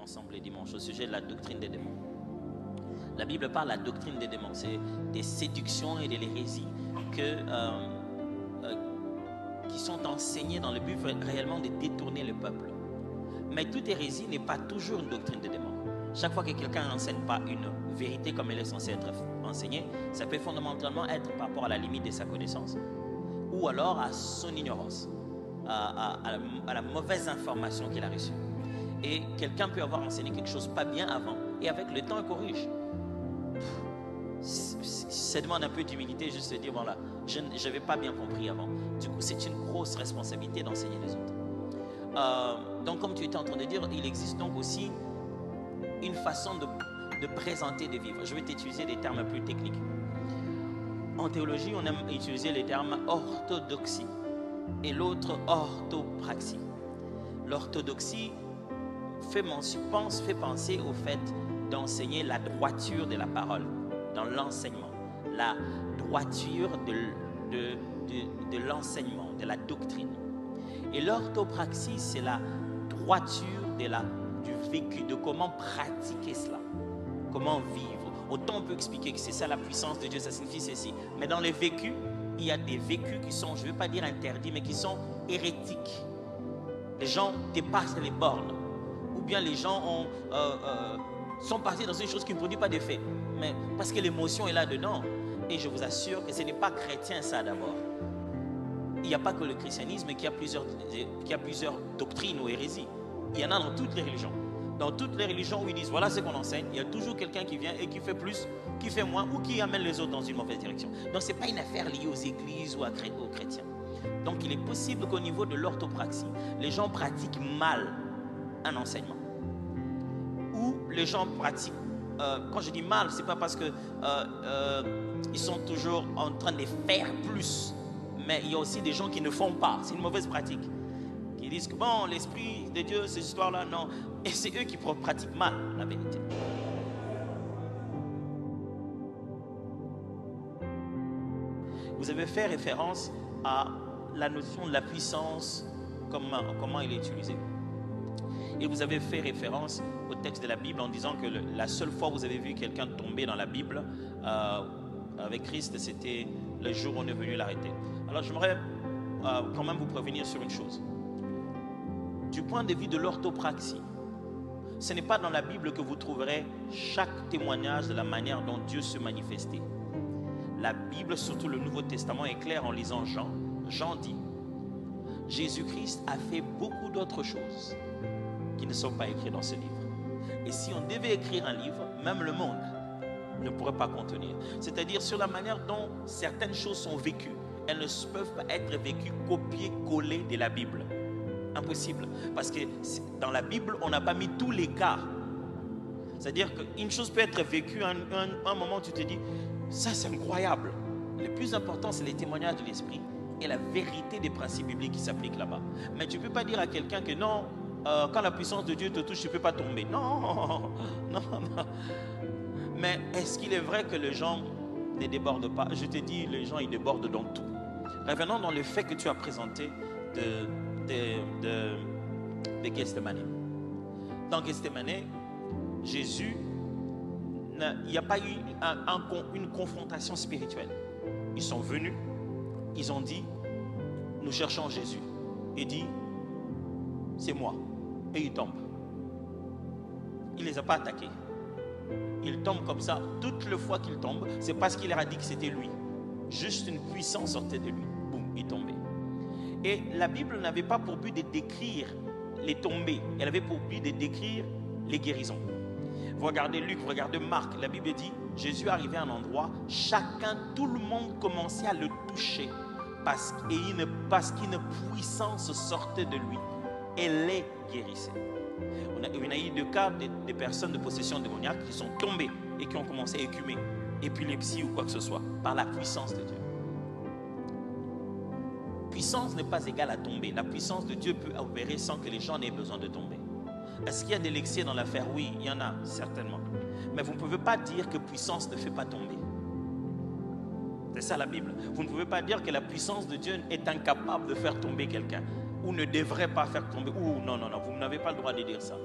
ensemble les dimanches au sujet de la doctrine des démons. La Bible parle de la doctrine des démons, c'est des séductions et de l'hérésie qui sont enseignées dans le but réellement de détourner le peuple. Mais toute hérésie n'est pas toujours une doctrine des démons. Chaque fois que quelqu'un n'enseigne pas une vérité comme elle est censée être enseignée, ça peut fondamentalement être par rapport à la limite de sa connaissance ou alors à son ignorance, à la mauvaise information qu'il a reçue. Et quelqu'un peut avoir enseigné quelque chose pas bien avant et avec le temps il corrige. Ça demande un peu d'humilité, juste de dire voilà, je n'avais pas bien compris avant. Du coup, c'est une grosse responsabilité d'enseigner les autres. Donc, comme tu étais en train de dire, il existe donc aussi une façon de présenter, de vivre. Je vais t'utiliser des termes plus techniques. En théologie, on aime utiliser les termes orthodoxie et l'autre orthopraxie. L'orthodoxie fait penser au fait d'enseigner la droiture de la parole dans l'enseignement, la droiture de l'enseignement, de la doctrine. Et l'orthopraxie, c'est la droiture du vécu, de comment pratiquer cela, comment vivre. Autant on peut expliquer que c'est ça la puissance de Dieu, ça signifie ceci. Mais dans les vécus, il y a des vécus qui sont, je ne veux pas dire interdits, mais qui sont hérétiques. Les gens dépassent les bornes. Ou bien les gens sont partis dans une chose qui ne produit pas d'effet. Mais parce que l'émotion est là-dedans. Et je vous assure que ce n'est pas chrétien ça d'abord. Il n'y a pas que le christianisme qui a plusieurs doctrines ou hérésies. Il y en a dans toutes les religions. Dans toutes les religions où ils disent voilà ce qu'on enseigne, il y a toujours quelqu'un qui vient et qui fait plus, qui fait moins ou qui amène les autres dans une mauvaise direction. Donc ce n'est pas une affaire liée aux églises ou aux chrétiens. Donc il est possible qu'au niveau de l'orthopraxie, les gens pratiquent mal un enseignement. Ou les gens pratiquent, quand je dis mal, ce n'est pas parce que ils sont toujours en train de faire plus. Mais il y a aussi des gens qui ne font pas. C'est une mauvaise pratique. Qui disent que bon, l'Esprit de Dieu, cette histoire-là, non. Et c'est eux qui pratiquent mal la vérité. Vous avez fait référence à la notion de la puissance, comment elle est utilisée. Et vous avez fait référence au texte de la Bible en disant que la seule fois où vous avez vu quelqu'un tomber dans la Bible avec Christ, c'était le jour où on est venu l'arrêter. Alors j'aimerais quand même vous prévenir sur une chose. Du point de vue de l'orthopraxie, ce n'est pas dans la Bible que vous trouverez chaque témoignage de la manière dont Dieu se manifestait. La Bible, surtout le Nouveau Testament, est claire en lisant Jean. Jean dit, Jésus-Christ a fait beaucoup d'autres choses qui ne sont pas écrites dans ce livre. Et si on devait écrire un livre, même le monde ne pourrait pas contenir. C'est-à-dire sur la manière dont certaines choses sont vécues. Elles ne peuvent pas être vécues copier-coller de la Bible. Impossible. Parce que dans la Bible, on n'a pas mis tous les cas. C'est-à-dire qu'une chose peut être vécue, un moment où tu te dis, ça c'est incroyable. Le plus important, c'est les témoignages de l'Esprit et la vérité des principes bibliques qui s'appliquent là-bas. Mais tu ne peux pas dire à quelqu'un que non, quand la puissance de Dieu te touche, tu ne peux pas tomber. Non, non, non. Mais est-ce qu'il est vrai que les gens ne débordent pas? Je te dis, les gens, ils débordent dans tout. Revenons dans le fait que tu as présenté de Gethsémane. Dans Gethsémane, Jésus, il n'y a pas eu une confrontation spirituelle. Ils sont venus, ils ont dit, nous cherchons Jésus. Il dit, c'est moi. Et il tombe. Il ne les a pas attaqués. Il tombe comme ça. Toutes les fois qu'il tombe, c'est parce qu'il leur a dit que c'était lui. Juste une puissance sortait de lui. Boum, il tombait. Et la Bible n'avait pas pour but de décrire les tombées. Elle avait pour but de décrire les guérisons. Vous regardez Luc, vous regardez Marc. La Bible dit, Jésus arrivait à un endroit, tout le monde commençait à le toucher. Parce qu'une puissance sortait de lui. Et les guérissait. On a eu deux cas de personnes de possession démoniaque qui sont tombées et qui ont commencé à écumer. Épilepsie ou quoi que ce soit. Par la puissance de Dieu. Puissance n'est pas égale à tomber. La puissance de Dieu peut opérer sans que les gens n'aient besoin de tomber. Est-ce qu'il y a des l'excès dans l'affaire? Oui, il y en a, certainement. Mais vous ne pouvez pas dire que puissance ne fait pas tomber. C'est ça la Bible. Vous ne pouvez pas dire que la puissance de Dieu est incapable de faire tomber quelqu'un. Ou ne devrait pas faire tomber. Ou non, vous n'avez pas le droit de dire ça.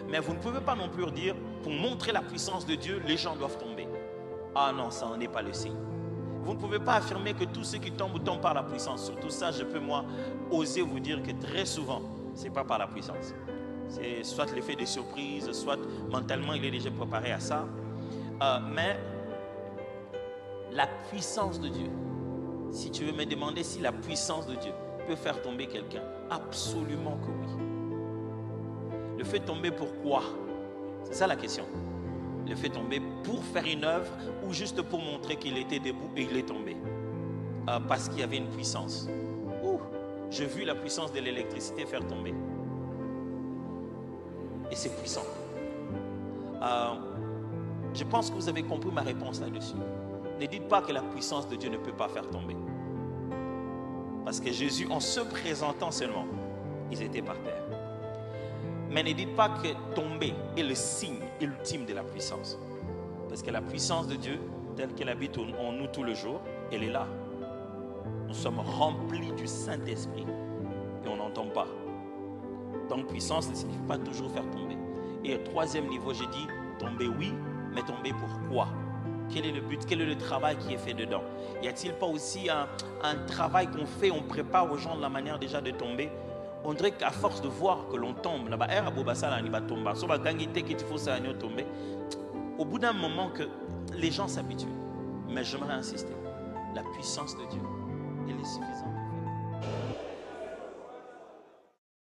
Mais vous ne pouvez pas non plus dire, pour montrer la puissance de Dieu, les gens doivent tomber. Ah non, ça n'en est pas le signe. Vous ne pouvez pas affirmer que tous ceux qui tombent par la puissance. Surtout ça, je peux moi oser vous dire que très souvent, ce n'est pas par la puissance. C'est soit l'effet de surprise, soit mentalement il est déjà préparé à ça. Mais la puissance de Dieu, si tu veux me demander si la puissance de Dieu peut faire tomber quelqu'un, absolument que oui. Le fait tomber pourquoi? C'est ça la question. Le fait tomber pour faire une œuvre ou juste pour montrer qu'il était debout et il est tombé. Parce qu'il y avait une puissance. J'ai vu la puissance de l'électricité faire tomber. Et c'est puissant. Je pense que vous avez compris ma réponse là-dessus. Ne dites pas que la puissance de Dieu ne peut pas faire tomber. Parce que Jésus, en se présentant seulement, ils étaient par terre. Mais ne dites pas que tomber est le signe ultime de la puissance. Parce que la puissance de Dieu, telle qu'elle habite en nous tout le jour, elle est là. Nous sommes remplis du Saint-Esprit et on n'entend pas. Donc puissance ne signifie pas toujours faire tomber. Et au troisième niveau, j'ai dit tomber oui, mais tomber pourquoi? Quel est le but? Quel est le travail qui est fait dedans? Y a-t-il pas aussi un travail qu'on fait, on prépare aux gens de la manière déjà de tomber? On dirait qu'à force de voir que l'on tombe, au bout d'un moment que les gens s'habituent. Mais j'aimerais insister, la puissance de Dieu, elle est suffisante.